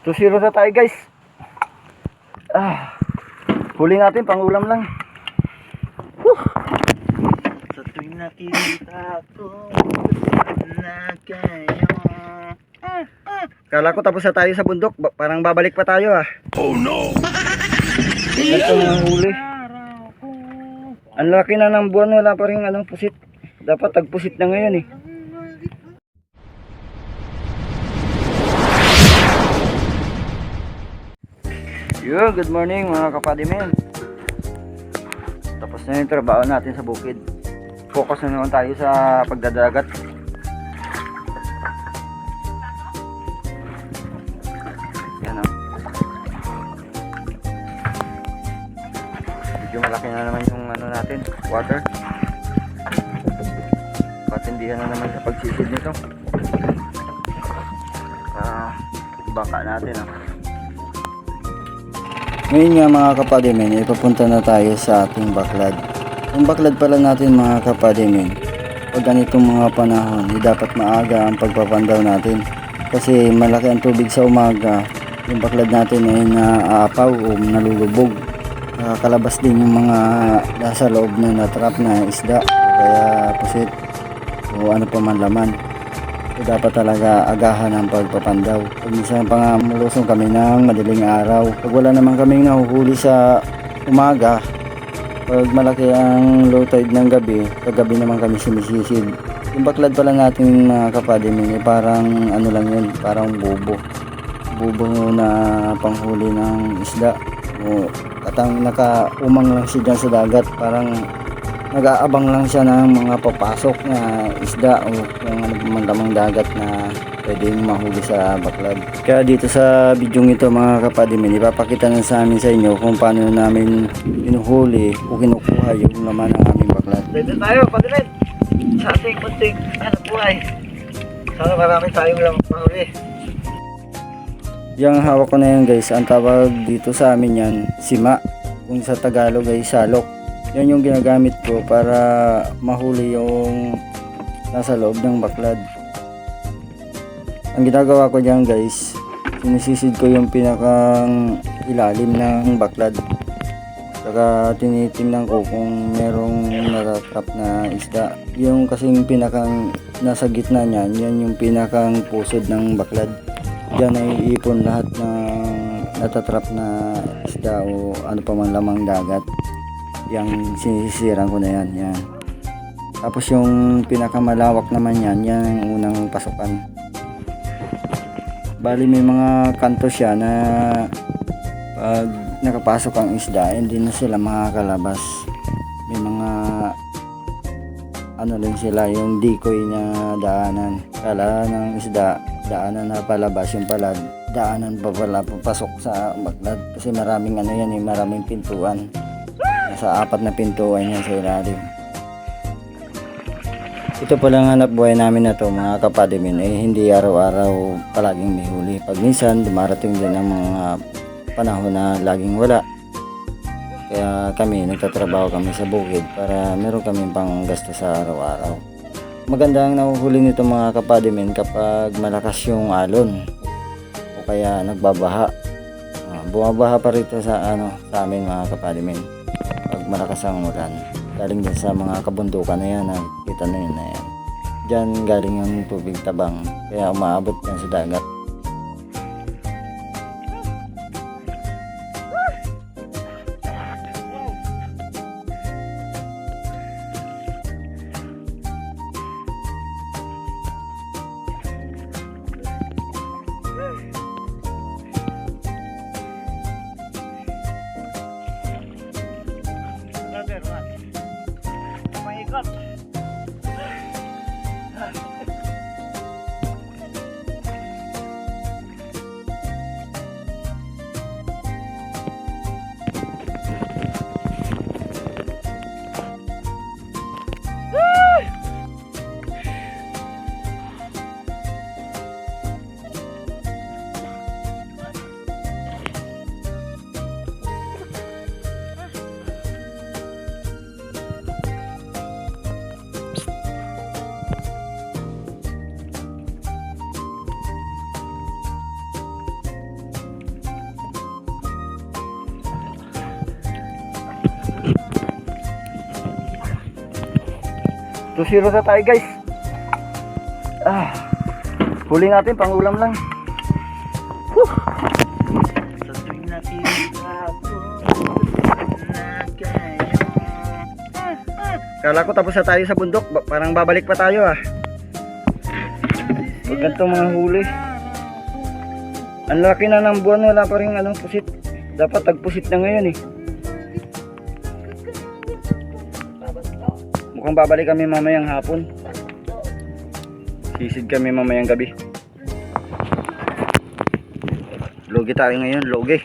2-0 na tayo guys. Huli natin, pang ulam lang. Sa tuwing nakita ko na kayo. Kala ko tapos na tayo sa bundok. Parang babalik pa tayo ah. Oh no! Ito na huli. Ang laki na ng buwan, wala pa rin pusit. Dapat tagpusit na ngayon eh. Yo, good morning mga kapadimen. Tapos na yung trabaho natin sa bukid. Focus na naman tayo sa pagdadagat. Yan o. Medyo malaki na naman yung natin, water. Patindihan na naman sa pagsisid nito. Baka natin o. Ngayon nga mga kapadimen, ipapunta na tayo sa ating baklad. Yung baklad pala natin mga kapadimen, pag ganitong mga panahon, dapat maaga ang pagpapandaw natin. Kasi malaki ang tubig sa umaga, yung baklad natin ay naaapaw o nalulubog. Nakakalabas din yung mga nasa loob na natrap na isda, kaya pusit o ano pa man laman. So, dapat talaga agahan ang pagpapandaw. Pag minsan pa nga mulusong kami ng madaling araw. Pag wala naman kaming nahuhuli sa umaga, pag malaki ang low tide ng gabi, pag gabi naman kami sinisisid. Yung baklad pala natin mga kapadimen, parang ano lang yun, parang bubo. Bubo na panghuli ng isda. O katang nakaumang lang siya dyan sa dagat, parang nag-aabang lang siya ng mga papasok na isda o kung ano pamandamang dagat na pwedeng mahuli sa baklad. Kaya dito sa video ito mga kapadimen, ipapakita na sa amin sa inyo kung paano namin inuhuli o kinukuha yung laman ng aming baklad. Dito tayo, pagdirin. Sa ating kunting buhay. Sana marami tayong lang mahuli. Yung hawak ko na yan guys, ang tawag dito sa amin yan, sima. Kung sa Tagalog ay salok. Yan yung ginagamit ko para mahuli yung nasa loob ng baklad. Ang ginagawa ko dyan guys, sinisisid ko yung pinakang ilalim ng baklad. Saka tinitingnan ko kung merong natatrap na isda. Yung kasing pinakang nasa gitna niyan, yan yung pinakang pusod ng baklad. Diyan ay ipon lahat ng natatrap na isda o ano pa man lamang dagat. Yang sinisisiran ko na yan. Tapos yung pinakamalawak naman yan yung unang pasukan. Bali may mga kanto siya na pag nakapasok ang isda hindi na sila makakalabas. May mga ano lang sila, yung decoy na daanan. Kala ng isda daanan na palabas, yung pala daanan pa pala papasok sa baklad. Kasi maraming maraming pintuan. Sa 4 na pintuan yan sa ilalim. Ito palang hanap buhay namin na to mga kapadimen, hindi araw-araw palaging may huli. Pag minsan dumarating din ang mga panahon na laging wala. Kaya kami nagtatrabaho kami sa bukid para meron kami pang gasto sa araw-araw. Maganda ang nahuhuli nito mga kapadimen kapag malakas yung alon o kaya nagbabaha. Bumabaha pa rito sa sa amin mga kapadimen. Pag malakas ang ulan, galing din sa mga kabundukan na yan, nakikita na yun na yan. Diyan galing yung tubig tabang, kaya umaabot yan sa dagat. Maikot. 2-0 na tayo guys. Huli natin, pangulam lang. Whew. Sa tuwing nakikita ko na kayo. Kala ko tapos na tayo sa bundok. Parang babalik pa tayo ah. Huwag ganito mga huli. Ang laki na ng buwan, wala pa rin pusit. Dapat tagpusit na ngayon eh. Mukhang babalik kami mamayang hapon. Sisid kami mamayang gabi. Logi tayo ngayon, logi.